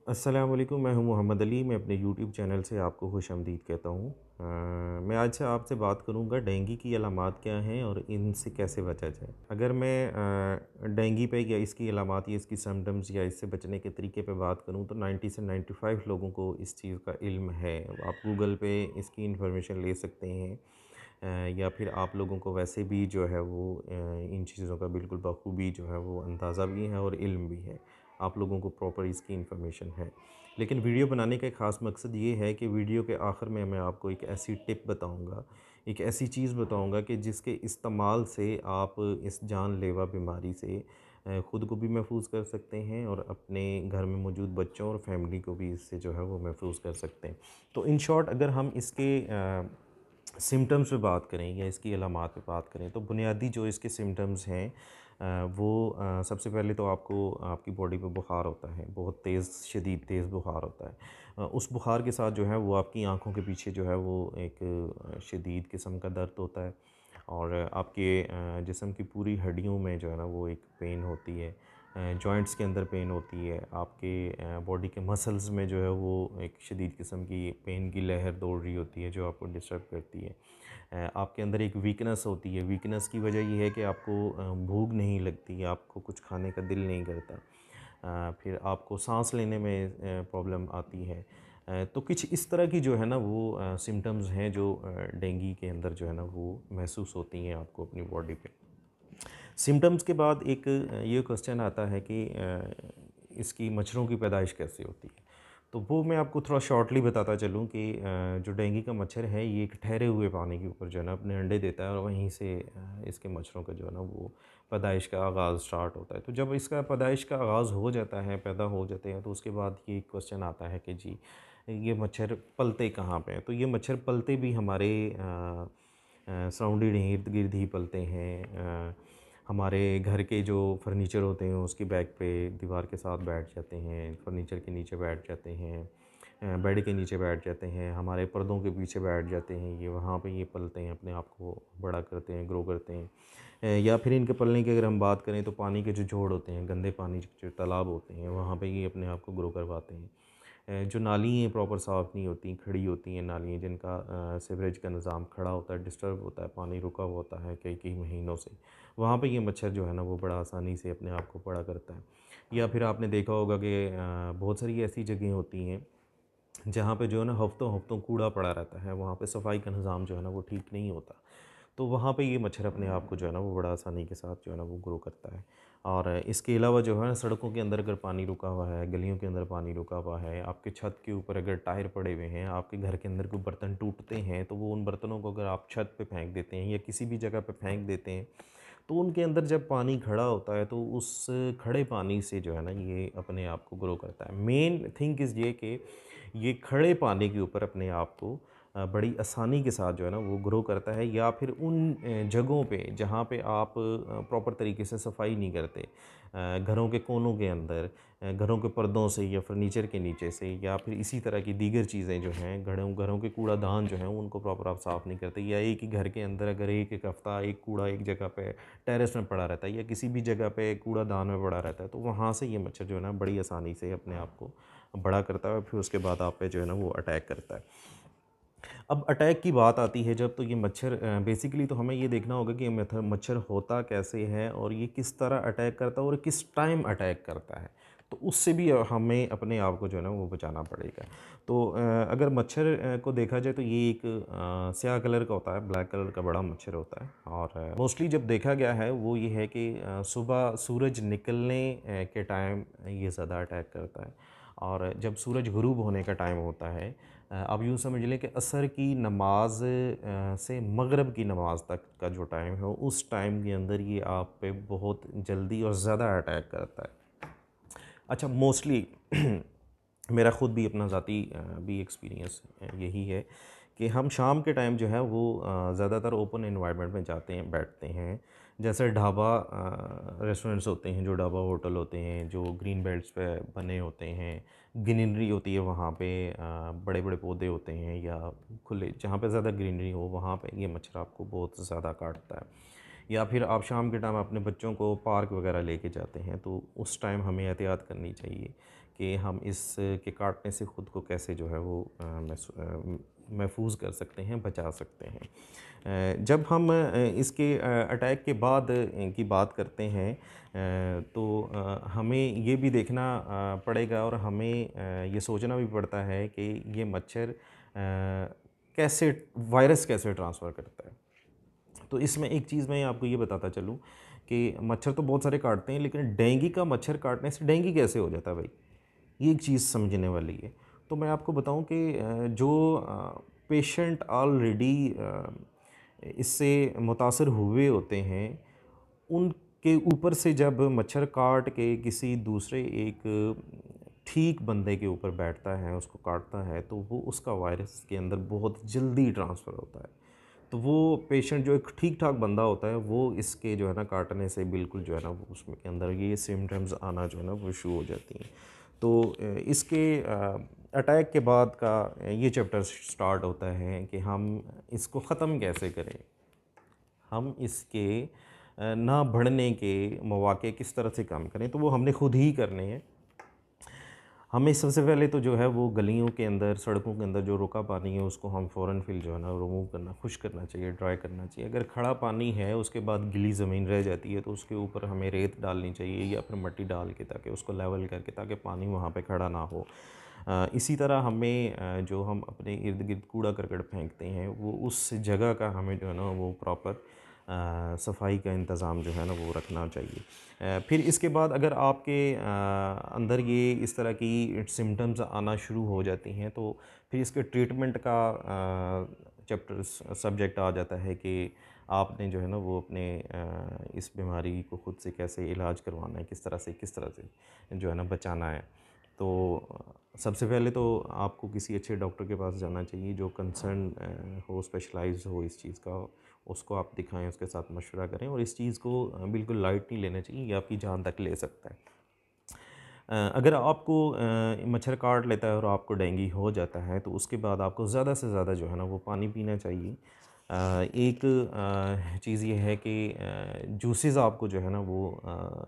अस्सलाम वालेकुम, मैं हूं मोहम्मद अली। मैं अपने यूट्यूब चैनल से आपको खुशामदीद कहता हूं। मैं आज से आपसे बात करूंगा डेंगू की अलामात क्या हैं और इनसे कैसे बचा जाए। अगर मैं डेंगू पे या इसकी अलामात या इसकी सिम्टम्स या इससे बचने के तरीके पे बात करूं तो 90 से 95 लोगों को इस चीज़ का इल्म है। आप गूगल पे इसकी इंफॉर्मेशन ले सकते हैं। या फिर आप लोगों को वैसे भी जो है वो इन चीज़ों का बिल्कुल बखूबी जो है वो अंदाज़ा भी है और इल्म भी है। आप लोगों को प्रॉपर इसकी इन्फॉर्मेशन है। लेकिन वीडियो बनाने का एक ख़ास मकसद ये है कि वीडियो के आखिर में मैं आपको एक ऐसी टिप बताऊंगा, एक ऐसी चीज़ बताऊंगा कि जिसके इस्तेमाल से आप इस जानलेवा बीमारी से ख़ुद को भी महफूज कर सकते हैं और अपने घर में मौजूद बच्चों और फैमिली को भी इससे जो है वो महफूज कर सकते हैं। तो इन शॉर्ट अगर हम इसके सिम्टम्स पे बात करें या इसकी अलामात पे बात करें तो बुनियादी जो इसके सिम्टम्स हैं सबसे पहले तो आपको आपकी बॉडी पे बुखार होता है, बहुत तेज़ शदीद तेज़ बुखार होता है। उस बुखार के साथ जो है वो आपकी आँखों के पीछे जो है वो एक शदीद किस्म का दर्द होता है और आपके जिस्म की पूरी हड्डियों में जो है ना वो एक पेन होती है। जॉइंट्स के अंदर पेन होती है, आपके बॉडी के मसल्स में जो है वो एक शदीद किस्म की पेन की लहर दौड़ रही होती है जो आपको डिस्टर्ब करती है। आपके अंदर एक वीकनेस होती है। वीकनेस की वजह ये है कि आपको भूख नहीं लगती, आपको कुछ खाने का दिल नहीं करता। फिर आपको सांस लेने में प्रॉब्लम आती है। तो कुछ इस तरह की जो है ना वो सिम्टम्स हैं जो डेंगू के अंदर जो है ना वो महसूस होती हैं आपको अपनी बॉडी पे। सिम्टम्स के बाद एक ये क्वेश्चन आता है कि इसकी मच्छरों की पैदाइश कैसे होती है। तो वो मैं आपको थोड़ा शॉर्टली बताता चलूँ कि जो डेंगू का मच्छर है ये एक ठहरे हुए पानी के ऊपर जो है ना अपने अंडे देता है और वहीं से इसके मच्छरों का जो है ना वो पैदाइश का आगाज़ स्टार्ट होता है। तो जब इसका पैदाइश का आगाज़ हो जाता है, पैदा हो जाते हैं, तो उसके बाद ये क्वेश्चन आता है कि जी ये मच्छर पलते कहाँ पे हैं। तो ये मच्छर पलते भी हमारे सराउंडिंग इर्द गिर्द ही पलते हैं। हमारे घर के जो फर्नीचर होते हैं उसकी बैक पे दीवार के साथ बैठ जाते हैं, फर्नीचर के नीचे बैठ जाते हैं, बेड के नीचे बैठ जाते हैं, हमारे पर्दों के पीछे बैठ जाते हैं। ये वहाँ पे ये पलते हैं, अपने आप को बड़ा करते हैं, ग्रो करते हैं। या फिर इनके पलने की अगर हम बात करें तो पानी के जो जोड़ होते हैं, गंदे पानी के जो तालाब होते हैं, वहाँ पे ये अपने आप को ग्रो करवाते हैं। जो नाली हैं प्रॉपर साफ़ नहीं होती, खड़ी होती हैं नालियाँ जिनका सीवरेज का निज़ाम खड़ा होता है, डिस्टर्ब होता है, पानी रुका हुआ होता है कई कई महीनों से, वहाँ पे ये मच्छर जो है ना वो बड़ा आसानी से अपने आप को बड़ा करता है। या फिर आपने देखा होगा कि बहुत सारी ऐसी जगह होती हैं जहाँ पे जो है ना हफ़्तों हफ़्तों कूड़ा पड़ा रहता है, वहाँ पे सफाई का निज़ाम जो है ना वो ठीक नहीं होता। तो वहाँ पे ये मच्छर अपने आप को जो है ना वो बड़ा आसानी के साथ जो है ना वो ग्रो करता है। और इसके अलावा जो है ना सड़कों के अंदर अगर पानी रुका हुआ है, गलियों के अंदर पानी रुका हुआ है, आपके छत के ऊपर अगर टायर पड़े हुए हैं, आपके घर के अंदर कोई बर्तन टूटते हैं, तो वो उन बर्तनों को अगर आप छत पे फेंक देते हैं या किसी भी जगह पे फेंक देते हैं, तो उनके अंदर जब पानी खड़ा होता है तो उस खड़े पानी से जो है ना ये अपने आप को ग्रो करता है। मेन थिंग इज़ ये कि ये खड़े पानी के ऊपर अपने आप को बड़ी आसानी के साथ जो है ना वो ग्रो करता है। या फिर उन जगहों पे जहाँ पे आप प्रॉपर तरीके से सफाई नहीं करते, घरों के कोनों के अंदर, घरों के पर्दों से या फर्नीचर के नीचे से, या फिर इसी तरह की दीगर चीज़ें जो हैं, घरों घरों के कूड़ादान जो हैं उनको प्रॉपर आप साफ़ नहीं करते, या एक ही घर के अंदर अगर एक एक हफ़्ता एक कूड़ा एक जगह पे टेरेस में पड़ा रहता है या किसी भी जगह पे कूड़ादान में पड़ा रहता है, तो वहाँ से ये मच्छर जो है ना बड़ी आसानी से अपने आप को बड़ा करता है, फिर उसके बाद आप पे जो है ना वो अटैक करता है। अब अटैक की बात आती है जब, तो ये मच्छर बेसिकली तो हमें ये देखना होगा कि ये मच्छर होता कैसे है और ये किस तरह अटैक करता है और किस टाइम अटैक करता है। तो उससे भी हमें अपने आप को जो है ना वो बचाना पड़ेगा। तो अगर मच्छर को देखा जाए तो ये एक स्याह कलर का होता है, ब्लैक कलर का बड़ा मच्छर होता है। और मोस्टली जब देखा गया है वो ये है कि सुबह सूरज निकलने के टाइम ये ज़्यादा अटैक करता है। और जब सूरज गुरूब होने का टाइम होता है, आप यूँ समझ लें कि असर की नमाज़ से मगरिब की नमाज़ तक का जो टाइम है उस टाइम के अंदर ये आप पे बहुत जल्दी और ज़्यादा अटैक करता है। अच्छा, मोस्टली मेरा ख़ुद भी अपना ज़ाती भी एक्सपीरियंस यही है कि हम शाम के टाइम जो है वो ज़्यादातर ओपन एनवायरनमेंट में जाते हैं, बैठते हैं। जैसे ढाबा रेस्टोरेंट्स होते हैं, जो ढाबा होटल होते हैं, जो ग्रीन बेल्ट्स पे बने होते हैं, ग्रीनरी होती है वहाँ पे, बड़े-बड़े पौधे होते हैं या खुले जहाँ पे ज़्यादा ग्रीनरी हो वहाँ पे ये मच्छर आपको बहुत ज़्यादा काटता है। या फिर आप शाम के टाइम अपने बच्चों को पार्क वगैरह लेके जाते हैं तो उस टाइम हमें एहतियात करनी चाहिए कि हम इस के काटने से ख़ुद को कैसे जो है वो महफूज कर सकते हैं, बचा सकते हैं। जब हम इसके अटैक के बाद की बात करते हैं तो हमें ये भी देखना पड़ेगा और हमें ये सोचना भी पड़ता है कि ये मच्छर कैसे वायरस कैसे ट्रांसफ़र करता है। तो इसमें एक चीज़ मैं आपको ये बताता चलूँ कि मच्छर तो बहुत सारे काटते हैं, लेकिन डेंगू का मच्छर काटने से डेंगू कैसे हो जाता है भाई, ये एक चीज़ समझने वाली है। तो मैं आपको बताऊं कि जो पेशेंट ऑलरेडी इससे मुतासर हुए होते हैं, उनके ऊपर से जब मच्छर काट के किसी दूसरे एक ठीक बंदे के ऊपर बैठता है, उसको काटता है, तो वो उसका वायरस के अंदर बहुत जल्दी ट्रांसफ़र होता है। तो वो पेशेंट जो एक ठीक ठाक बंदा होता है, वो इसके जो है ना काटने से बिल्कुल जो है ना वो उसमें के अंदर ये सिम्टम्स आना जो है ना वो शुरू हो जाती हैं। तो इसके अटैक के बाद का ये चैप्टर स्टार्ट होता है कि हम इसको ख़त्म कैसे करें, हम इसके ना बढ़ने के मौके किस तरह से कम करें। तो वो हमने खुद ही करने हैं। हमें सबसे पहले तो जो है वो गलियों के अंदर, सड़कों के अंदर जो रुका पानी है उसको हम फ़ौरन फिर जो है ना रिमूव करना, खुश्क करना चाहिए, ड्राई करना चाहिए। अगर खड़ा पानी है उसके बाद गीली ज़मीन रह जाती है तो उसके ऊपर हमें रेत डालनी चाहिए या फिर मिट्टी डाल के, ताकि उसको लेवल करके, ताकि पानी वहाँ पे खड़ा ना हो। इसी तरह हमें जो हम अपने इर्द गिर्द कूड़ा करकट फेंकते हैं, वो उस जगह का हमें जो है ना वो प्रॉपर सफाई का इंतज़ाम जो है ना वो रखना चाहिए। फिर इसके बाद अगर आपके अंदर ये इस तरह की सिम्टम्स आना शुरू हो जाती हैं, तो फिर इसके ट्रीटमेंट का चैप्टर सब्जेक्ट आ जाता है कि आपने जो है ना वो अपने इस बीमारी को ख़ुद से कैसे इलाज करवाना है, किस तरह से जो है ना बचाना है। तो सबसे पहले तो आपको किसी अच्छे डॉक्टर के पास जाना चाहिए जो कंसर्न हो, स्पेशलाइज हो इस चीज़ का, उसको आप दिखाएं, उसके साथ मशवरा करें। और इस चीज़ को बिल्कुल लाइट नहीं लेना चाहिए, ये आपकी जान तक ले सकता है। अगर आपको मच्छर काट लेता है और आपको डेंगू हो जाता है, तो उसके बाद आपको ज़्यादा से ज़्यादा जो है ना वो पानी पीना चाहिए। एक चीज़ ये है कि जूसेस आपको जो है ना वो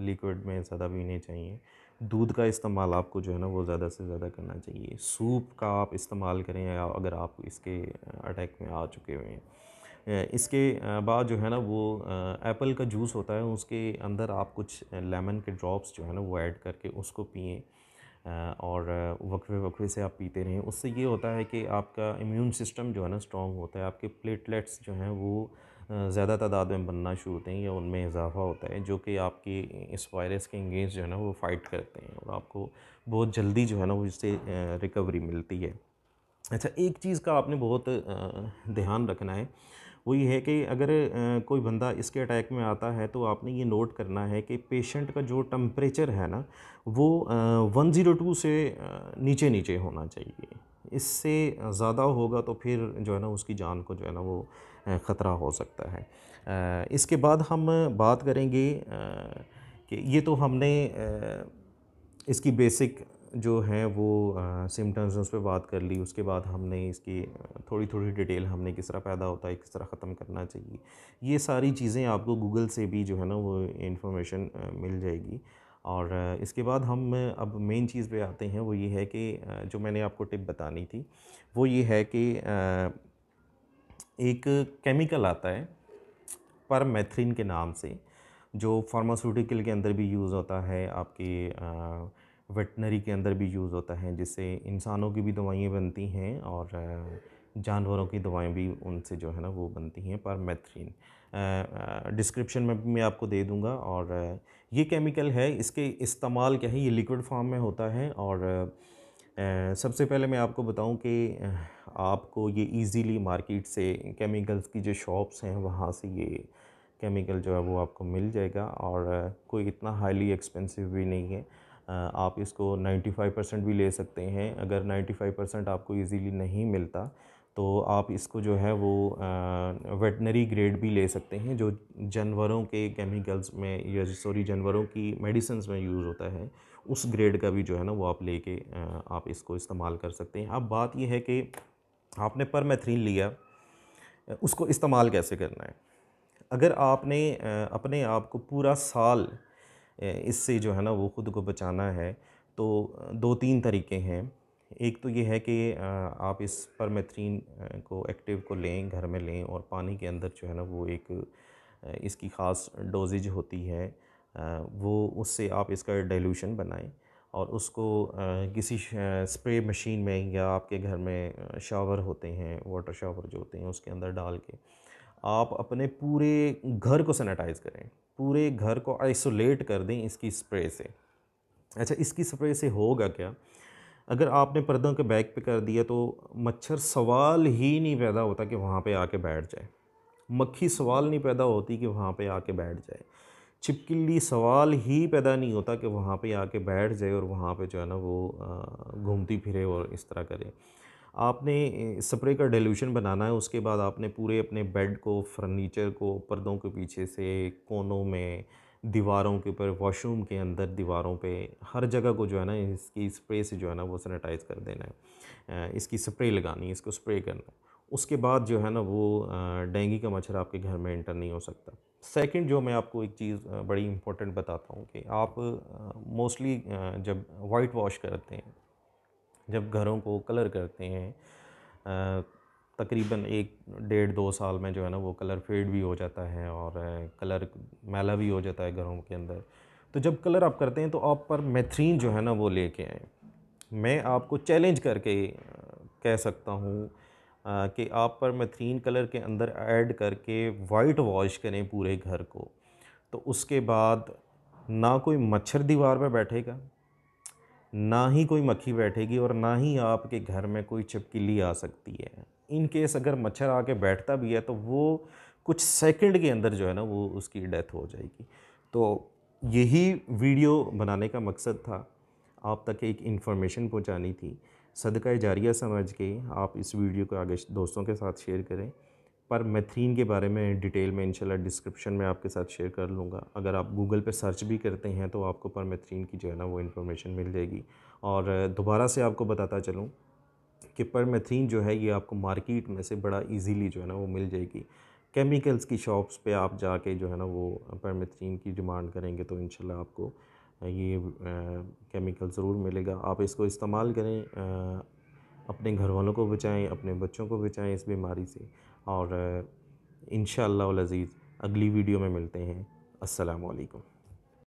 लिक्विड में ज़्यादा पीने चाहिए। दूध का इस्तेमाल आपको जो है ना वो ज़्यादा से ज़्यादा करना चाहिए। सूप का आप इस्तेमाल करें या अगर आप इसके अटैक में आ चुके हुए हैं। इसके बाद जो है ना वो एप्पल का जूस होता है, उसके अंदर आप कुछ लेमन के ड्रॉप्स जो है ना वो ऐड करके उसको पिएं और वक्फे वक्फे से आप पीते रहें। उससे ये होता है कि आपका इम्यून सिस्टम जो है ना स्ट्रॉन्ग होता है, आपके प्लेटलेट्स जो हैं वो ज़्यादा तादाद में बनना शुरू होते हैं या उनमें इजाफा होता है, जो कि आपकी इस वायरस के अगेंस्ट जो है ना वो फ़ाइट करते हैं और आपको बहुत जल्दी जो है ना वो इससे रिकवरी मिलती है। अच्छा, एक चीज़ का आपने बहुत ध्यान रखना है, वो ये है कि अगर कोई बंदा इसके अटैक में आता है तो आपने ये नोट करना है कि पेशेंट का जो टेम्परेचर है ना वो 102 से नीचे नीचे होना चाहिए। इससे ज़्यादा होगा तो फिर जो है ना उसकी जान को जो है ना वो ख़तरा हो सकता है। इसके बाद हम बात करेंगे कि ये तो हमने इसकी बेसिक जो हैं वो सिम्टम्स उस पे बात कर ली। उसके बाद हमने इसकी थोड़ी थोड़ी डिटेल, हमने किस तरह पैदा होता है, किस तरह ख़त्म करना चाहिए, ये सारी चीज़ें आपको गूगल से भी जो है ना वो इन्फॉर्मेशन मिल जाएगी। और इसके बाद हम अब मेन चीज़ पे आते हैं, वो ये है कि जो मैंने आपको टिप बतानी थी वो ये है कि एक केमिकल आता है परमेथ्रिन के नाम से, जो फार्मास्यूटिकल के अंदर भी यूज़ होता है, आपके वेटनरी के अंदर भी यूज़ होता है, जिससे इंसानों की भी दवाइयाँ बनती हैं और जानवरों की दवाएं भी उनसे जो है ना वो बनती हैं, परमेथ्रिन। डिस्क्रिप्शन में भी मैं आपको दे दूंगा। और ये केमिकल है, इसके इस्तेमाल क्या है, ये लिक्विड फॉर्म में होता है। और सबसे पहले मैं आपको बताऊं कि आपको ये इजीली मार्केट से, केमिकल्स की जो शॉप्स हैं वहाँ से ये केमिकल जो है वो आपको मिल जाएगा और कोई इतना हाईली एक्सपेंसिव भी नहीं है। आप इसको 95% भी ले सकते हैं। अगर 95% आपको इजीली नहीं मिलता तो आप इसको जो है वो वेटनरी ग्रेड भी ले सकते हैं, जो जानवरों के केमिकल्स में या जानवरों की मेडिसिन्स में यूज़ होता है, उस ग्रेड का भी जो है ना वो आप लेके आप इसको इस्तेमाल कर सकते हैं। अब बात यह है कि आपने परमेथ्रिन लिया, उसको इस्तेमाल कैसे करना है। अगर आपने अपने आप को पूरा साल इससे जो है ना वो ख़ुद को बचाना है, तो 2-3 तरीके हैं। एक तो ये है कि आप इस परमेथ्रिन को एक्टिव को लें, घर में लें और पानी के अंदर जो है ना वो एक इसकी ख़ास डोज़ेज होती है, वो उससे आप इसका डाइल्यूशन बनाएं और उसको किसी स्प्रे मशीन में या आपके घर में शावर होते हैं, वाटर शावर जो होते हैं उसके अंदर डाल के आप अपने पूरे घर को सैनिटाइज़ करें, पूरे घर को आइसोलेट कर दें इसकी स्प्रे से। अच्छा, इसकी स्प्रे से होगा क्या? अगर आपने पर्दों के बैक पे कर दिया तो मच्छर सवाल ही नहीं पैदा होता कि वहाँ पे आके बैठ जाए। मक्खी सवाल नहीं पैदा होती कि वहाँ पे आके बैठ जाए। छिपकली सवाल ही पैदा नहीं होता कि वहाँ पे आके बैठ जाए और वहाँ पे जो है ना वो घूमती फिरे और इस तरह करे। आपने स्प्रे का डाइल्यूशन बनाना है, उसके बाद आपने पूरे अपने बेड को, फर्नीचर को, पर्दों के पीछे से, कोनों में, दीवारों के ऊपर, वॉशरूम के अंदर दीवारों पे, हर जगह को जो है ना इसकी स्प्रे से जो है ना वो सैनिटाइज़ कर देना है। इसकी स्प्रे लगानी है, इसको स्प्रे करना है। उसके बाद जो है ना वो डेंगू का मच्छर आपके घर में एंटर नहीं हो सकता। सेकंड जो मैं आपको एक चीज़ बड़ी इम्पोर्टेंट बताता हूँ कि आप मोस्टली जब वाइट वॉश करते हैं, जब घरों को कलर करते हैं, तकरीबन 1 डेढ़ 2 साल में जो है ना वो कलर फेड भी हो जाता है और कलर मैला भी हो जाता है घरों के अंदर। तो जब कलर आप करते हैं तो आप पर मेथ्रीन जो है ना वो लेके आएँ। मैं आपको चैलेंज करके कह सकता हूँ कि आप पर मेथ्रीन कलर के अंदर ऐड करके वाइट वॉश करें पूरे घर को, तो उसके बाद ना कोई मच्छर दीवार पे बैठेगा, ना ही कोई मक्खी बैठेगी और ना ही आपके घर में कोई छिपकली आ सकती है। इन केस अगर मच्छर आके बैठता भी है तो वो कुछ सेकंड के अंदर जो है ना वो उसकी डेथ हो जाएगी। तो यही वीडियो बनाने का मकसद था, आप तक एक इन्फॉर्मेशन पहुंचानी थी। सदका जारिया समझ के आप इस वीडियो को आगे दोस्तों के साथ शेयर करें। पर मेथ्रीन के बारे में डिटेल में इंशाल्लाह डिस्क्रिप्शन में आपके साथ शेयर कर लूँगा। अगर आप गूगल पे सर्च भी करते हैं तो आपको पर मेथ्रीन की जो है ना वो इन्फॉर्मेशन मिल जाएगी। और दोबारा से आपको बताता चलूँ कि पर मेथ्रीन जो है ये आपको मार्केट में से बड़ा इजीली जो है ना वो मिल जाएगी। केमिकल्स की शॉप्स पे आप जाके जो है ना वो पर मेथ्रीन की डिमांड करेंगे तो इंशाल्लाह आपको ये केमिकल ज़रूर मिलेगा। आप इसको इस्तेमाल करें, अपने घर वालों को बचाएं, अपने बच्चों को बचाएं इस बीमारी से। और इंशाअल्लाह अज़ीज़ अगली वीडियो में मिलते हैं। अस्सलामु अलैकुम।